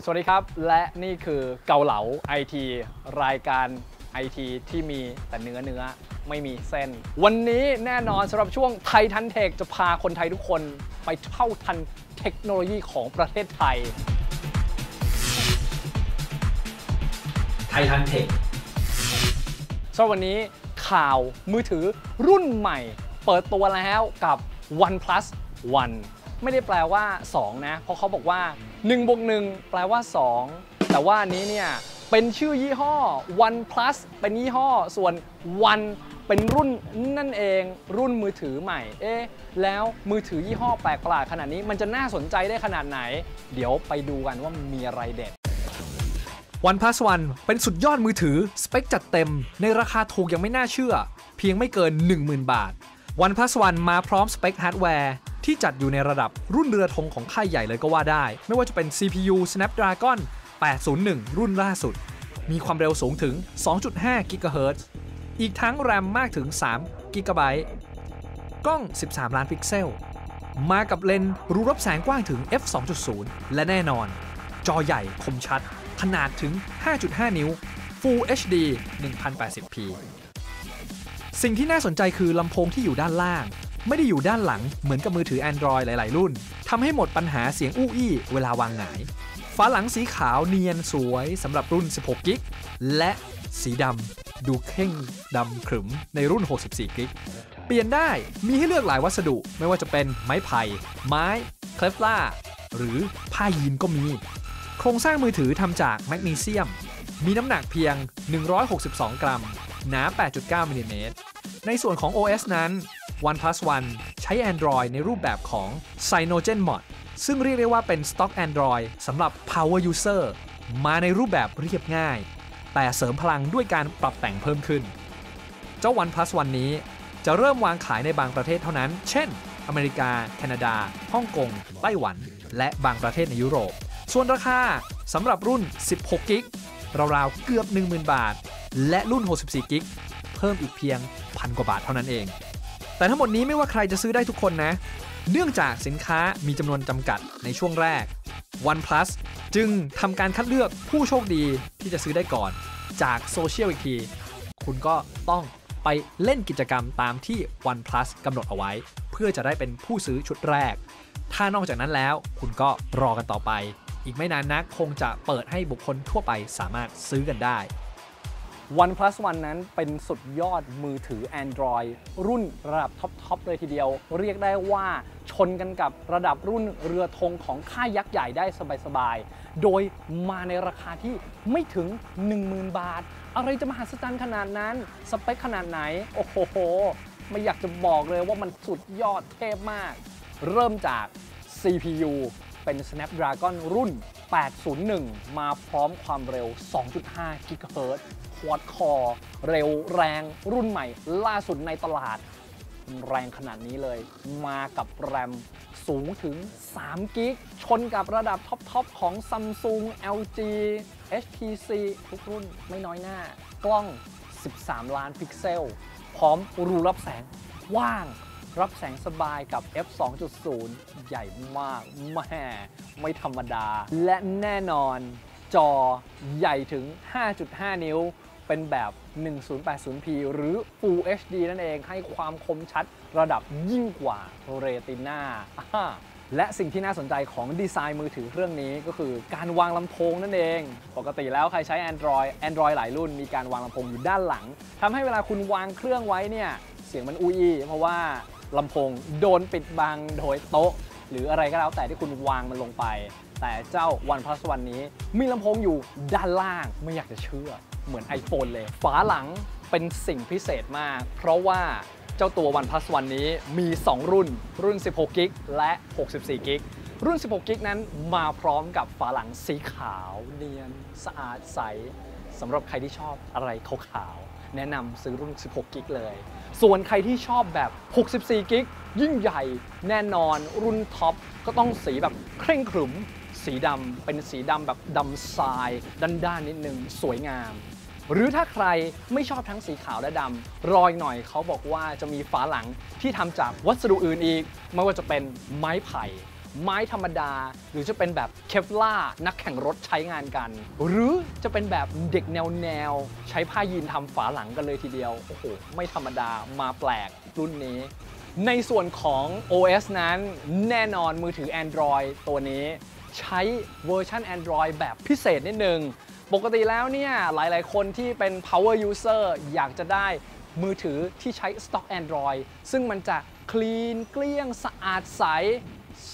สวัสดีครับและนี่คือเกาเหลาไอทีรายการไอทีที่มีแต่เนื้อไม่มีเส้นวันนี้แน่นอนสำหรับช่วงไทยทันเทคจะพาคนไทยทุกคนไปเท่าทันเทคโนโลยีของประเทศไทยไทยทันเทคสำหรับวันนี้ข่าวมือถือรุ่นใหม่เปิดตัวแล้วกับ OnePlus One ไม่ได้แปลว่า2นะเพราะเขาบอกว่า1+1แปลว่า2แต่ว่าอันนี้เนี่ยเป็นชื่อยี่ห้อ OnePlus เป็นยี่ห้อส่วน One เป็นรุ่นนั่นเองรุ่นมือถือใหม่แล้วมือถือยี่ห้อแปลกประหลาดขนาดนี้มันจะน่าสนใจได้ขนาดไหนเดี๋ยวไปดูกันว่ามีอะไรเด็ด OnePlus One เป็นสุดยอดมือถือสเปคจัดเต็มในราคาถูกยังไม่น่าเชื่อเพียงไม่เกิน 10,000 บาท OnePlus One มาพร้อมสเปคฮาร์ดแวร์ที่จัดอยู่ในระดับรุ่นเรือธงของค่ายใหญ่เลยก็ว่าได้ไม่ว่าจะเป็น CPU Snapdragon 801 รุ่นล่าสุดมีความเร็วสูงถึง 2.5 GHz อีกทั้ง RAM มากถึง 3 GB กล้อง 13 ล้านพิกเซลมากับเลนส์รูรับแสงกว้างถึง f2.0 และแน่นอนจอใหญ่คมชัดขนาดถึง 5.5 นิ้ว Full HD 1080p สิ่งที่น่าสนใจคือลำโพงที่อยู่ด้านล่างไม่ได้อยู่ด้านหลังเหมือนกับมือถือ Android หลายๆรุ่นทำให้หมดปัญหาเสียงอู้อี้เวลาวางหงายฝาหลังสีขาวเนียนสวยสำหรับรุ่น 16 กิกและสีดำดูเข่งดำขรึมในรุ่น 64 กิกเปลี่ยนได้มีให้เลือกหลายวัสดุไม่ว่าจะเป็นไม้ไผ่ไม้เคลฟลาร์หรือผ้ายีนก็มีโครงสร้างมือถือทำจากแมกนีเซียมมีน้ำหนักเพียง162 กรัมหนา 8.9 มิลลิเมตรในส่วนของ OS นั้น OnePlus One ใช้ Android ในรูปแบบของ CyanogenMod ซึ่งเรียกได้ว่าเป็น Stock Android สำหรับ Power User มาในรูปแบบเรียบง่ายแต่เสริมพลังด้วยการปรับแต่งเพิ่มขึ้นเจ้า OnePlus One นี้จะเริ่มวางขายในบางประเทศเท่านั้นเช่นอเมริกาแคนาดาฮ่องกงไต้หวันและบางประเทศในยุโรปส่วนราคาสำหรับรุ่น 16 กิกราวๆเกือบ 10,000 บาทและรุ่น 64 กิกเพิ่มอีกเพียง 1,000 กว่าบาทเท่านั้นเองแต่ทั้งหมดนี้ไม่ว่าใครจะซื้อได้ทุกคนนะเนื่องจากสินค้ามีจำนวนจำกัดในช่วงแรก OnePlus จึงทำการคัดเลือกผู้โชคดีที่จะซื้อได้ก่อนจากโซเชียลอีกทีคุณก็ต้องไปเล่นกิจกรรมตามที่ OnePlus กำหนดเอาไว้เพื่อจะได้เป็นผู้ซื้อชุดแรกถ้านอกจากนั้นแล้วคุณก็รอกันต่อไปอีกไม่นานนักคงจะเปิดให้บุคคลทั่วไปสามารถซื้อกันได้ OnePlus One นั้นเป็นสุดยอดมือถือ Android รุ่นระดับท็อปเลยทีเดียวเรียกได้ว่าชนกันกับระดับรุ่นเรือธงของค่ายยักษ์ใหญ่ได้สบายๆโดยมาในราคาที่ไม่ถึง 10,000 บาทอะไรจะมหัศจรรย์ขนาดนั้นสเปคขนาดไหนโอ้โหไม่อยากจะบอกเลยว่ามันสุดยอดเทพมากเริ่มจาก CPU เป็น Snapdragon รุ่น 801 มาพร้อมความเร็ว 2.5 GHz ควอดคอร์เร็วแรงรุ่นใหม่ล่าสุดในตลาดแรงขนาดนี้เลยมากับแรมสูงถึง3 กิกชนกับระดับท็อปของ Samsung LG HTC ทุกรุ่นไม่น้อยหน้ากล้อง 13 ล้านพิกเซลพร้อมรูรับแสงว่างรับแสงสบายกับ f2.0 ใหญ่มากแม่ไม่ธรรมดาและแน่นอนจอใหญ่ถึง 5.5 นิ้วเป็นแบบ 1080p หรือ Full HD นั่นเองให้ความคมชัดระดับยิ่งกว่า Retina และสิ่งที่น่าสนใจของดีไซน์มือถือเครื่องนี้ก็คือการวางลำโพงนั่นเองปกติแล้วใครใช้ Android หลายรุ่นมีการวางลำโพงอยู่ด้านหลังทำให้เวลาคุณวางเครื่องไว้เนี่ยเสียงมันอุ้ยเพราะว่าลำโพงโดนปิดบังโดยโต๊ะหรืออะไรก็แล้วแต่ที่คุณวางมันลงไปแต่เจ้า OnePlus One นี้มีลำโพงอยู่ด้านล่างไม่อยากจะเชื่อเหมือน iPhone เลยฝาหลังเป็นสิ่งพิเศษมากเพราะว่าเจ้าตัว OnePlus One นี้มี2รุ่น 16 กิกและ 64 กิกรุ่น 16 กิกนั้นมาพร้อมกับฝาหลังสีขาวเนียนสะอาดใสสำหรับใครที่ชอบอะไรขาวๆแนะนำซื้อรุ่น 16 กิกเลยส่วนใครที่ชอบแบบ 64 กิกยิ่งใหญ่แน่นอนรุ่นท็อปก็ต้องสีแบบเคร่งขรึมสีดำเป็นสีดำแบบดำทรายด้านๆนิดนึงสวยงามหรือถ้าใครไม่ชอบทั้งสีขาวและดำรออีกหน่อยเขาบอกว่าจะมีฝาหลังที่ทำจากวัสดุอื่นอีกไม่ว่าจะเป็นไม้ไผ่ ไม้ธรรมดาหรือจะเป็นแบบเคปล่านักแข่งรถใช้งานกันหรือจะเป็นแบบเด็กแนวใช้ผ้ายีนทำฝาหลังกันเลยทีเดียวโอ้โหไม่ธรรมดามาแปลกรุ่นนี้ในส่วนของ OS นั้นแน่นอนมือถือ Android ตัวนี้ใช้เวอร์ชัน Android แบบพิเศษนิดนึงปกติแล้วเนี่ยหลายๆคนที่เป็น power user อยากจะได้มือถือที่ใช้ stock Android ซึ่งมันจะคลีนเกลี้ยงสะอาดใส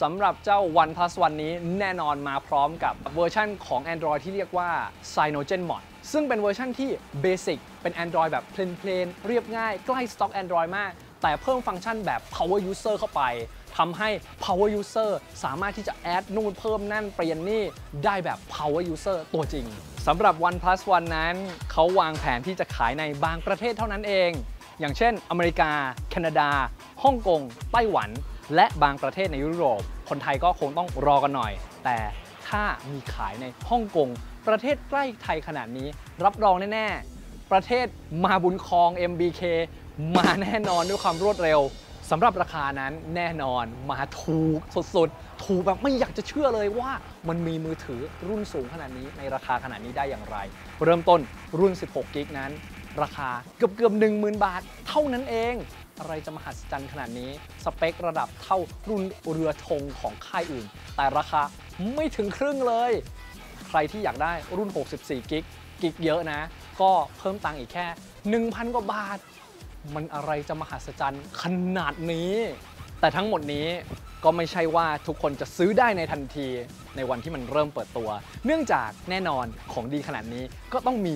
สำหรับเจ้า OnePlus One นี้แน่นอนมาพร้อมกับเวอร์ชันของ Android ที่เรียกว่า CyanogenMod ซึ่งเป็นเวอร์ชันที่ Basic เป็น Android แบบเพลนเรียบง่ายใกล้ stock Android มากแต่เพิ่มฟังก์ชันแบบ power user เข้าไปทำให้ power user สามารถที่จะแอดนู่นเพิ่มนั่นเปลี่ยนนี่ได้แบบ power user ตัวจริงสำหรับ OnePlus One นั้นเขาวางแผนที่จะขายในบางประเทศเท่านั้นเองอย่างเช่นอเมริกาแคนาดาฮ่องกงไต้หวันและบางประเทศในยุโรปคนไทยก็คงต้องรอกันหน่อยแต่ถ้ามีขายในฮ่องกงประเทศใกล้ไทยขนาดนี้รับรองแน่ๆประเทศมาบุญครอง MBK มาแน่นอนด้วยความรวดเร็วสำหรับราคานั้นแน่นอนมาถูกสุดๆถูกแบบไม่อยากจะเชื่อเลยว่ามันมีมือถือรุ่นสูงขนาดนี้ในราคาขนาดนี้ได้อย่างไรเริ่มต้นรุ่น16กิกนั้นราคาเกือบ 10,000 บาทเท่านั้นเองอะไรจะมหัศจรรย์ขนาดนี้สเปคระดับเท่ารุ่นเรือธงของค่ายอื่นแต่ราคาไม่ถึงครึ่งเลยใครที่อยากได้รุ่น64กิกเยอะนะก็เพิ่มตังค์อีกแค่ 1,000 กว่าบาทมันอะไรจะมหัศจรรย์ขนาดนี้แต่ทั้งหมดนี้ก็ไม่ใช่ว่าทุกคนจะซื้อได้ในทันทีในวันที่มันเริ่มเปิดตัวเนื่องจากแน่นอนของดีขนาดนี้ก็ต้องมี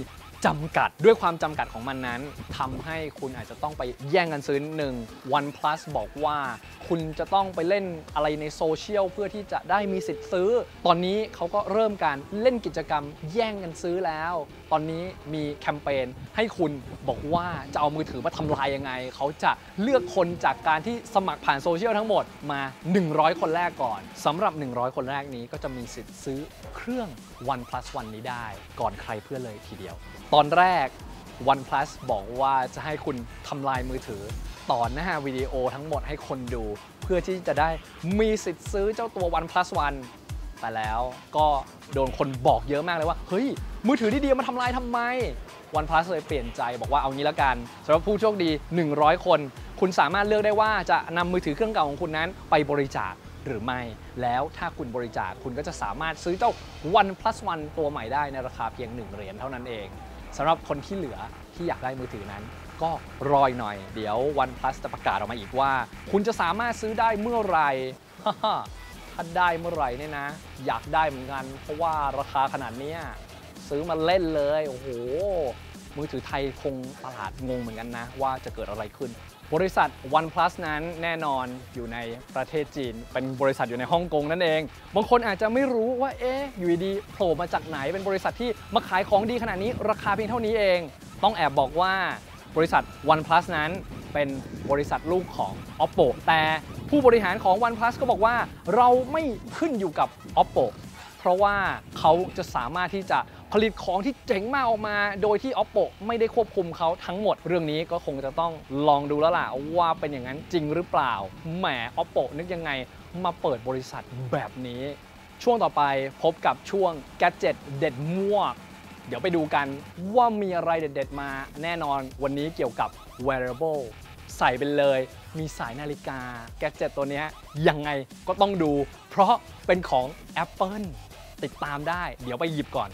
จำกัดด้วยความจำกัดของมันนั้นทำให้คุณอาจจะต้องไปแย่งกันซื้อหนึ่ง OnePlus บอกว่าคุณจะต้องไปเล่นอะไรในโซเชียลเพื่อที่จะได้มีสิทธิ์ซื้อตอนนี้เขาก็เริ่มการเล่นกิจกรรมแย่งกันซื้อแล้วตอนนี้มีแคมเปญให้คุณบอกว่าจะเอามือถือมาทำลายยังไงเขาจะเลือกคนจากการที่สมัครผ่านโซเชียลทั้งหมดมา100คนแรกก่อนสำหรับ100คนแรกนี้ก็จะมีสิทธิ์ซื้อเครื่อง OnePlus One นี้ได้ก่อนใครเพื่อนเลยทีเดียวตอนแรก OnePlus บอกว่าจะให้คุณทำลายมือถือต่อหน้าวิดีโอทั้งหมดให้คนดูเพื่อที่จะได้มีสิทธิ์ซื้อเจ้าตัว OnePlus One แต่แล้วก็โดนคนบอกเยอะมากเลยว่าเฮ้ยมือถือที่ดีมาทำลายทำไม OnePlus เลยเปลี่ยนใจบอกว่าเอางี้ละกันสำหรับผู้โชคดี100คนคุณสามารถเลือกได้ว่าจะนำมือถือเครื่องเก่าของคุณนั้นไปบริจาคหรือไม่แล้วถ้าคุณบริจาคคุณก็จะสามารถซื้อเจ้า OnePlus One ตัวใหม่ได้ในราคาเพียง1 เหรียญเท่านั้นเองสำหรับคนที่เหลือที่อยากได้มือถือนั้นก็รอหน่อยเดี๋ยว OnePlus จะประกาศออกมาอีกว่าคุณจะสามารถซื้อได้เมื่อไหร่ ถ้าได้เมื่อไหร่เนี่ยนะอยากได้เหมือนกันเพราะว่าราคาขนาดนี้ซื้อมาเล่นเลยโอ้โหมือถือไทยคงตลาดงงเหมือนกันนะว่าจะเกิดอะไรขึ้นบริษัท OnePlus นั้นแน่นอนอยู่ในประเทศจีนเป็นบริษัทอยู่ในฮ่องกงนั่นเองบางคนอาจจะไม่รู้ว่าอยู่ดีโผล่มาจากไหนเป็นบริษัทที่มาขายของดีขนาดนี้ราคาเพียงเท่านี้เองต้องแอบบอกว่าบริษัท OnePlus นั้นเป็นบริษัทลูกของ Oppo แต่ผู้บริหารของ OnePlus ก็บอกว่าเราไม่ขึ้นอยู่กับ Oppo เพราะว่าเขาจะสามารถที่จะผลิตของที่เจ๋งมากออกมาโดยที่ Oppo ไม่ได้ควบคุมเขาทั้งหมดเรื่องนี้ก็คงจะต้องลองดูแล้วล่ะว่าเป็นอย่างนั้นจริงหรือเปล่าแหม Oppo นึกยังไงมาเปิดบริษัทแบบนี้ช่วงต่อไปพบกับช่วง Gadget เด็ดมั่วเดี๋ยวไปดูกันว่ามีอะไรเด็ดๆมาแน่นอนวันนี้เกี่ยวกับ wearable ใส่ไปเลยมีสายนาฬิกา Gadget ตัวนี้ยังไงก็ต้องดูเพราะเป็นของ Apple ติดตามได้เดี๋ยวไปหยิบก่อน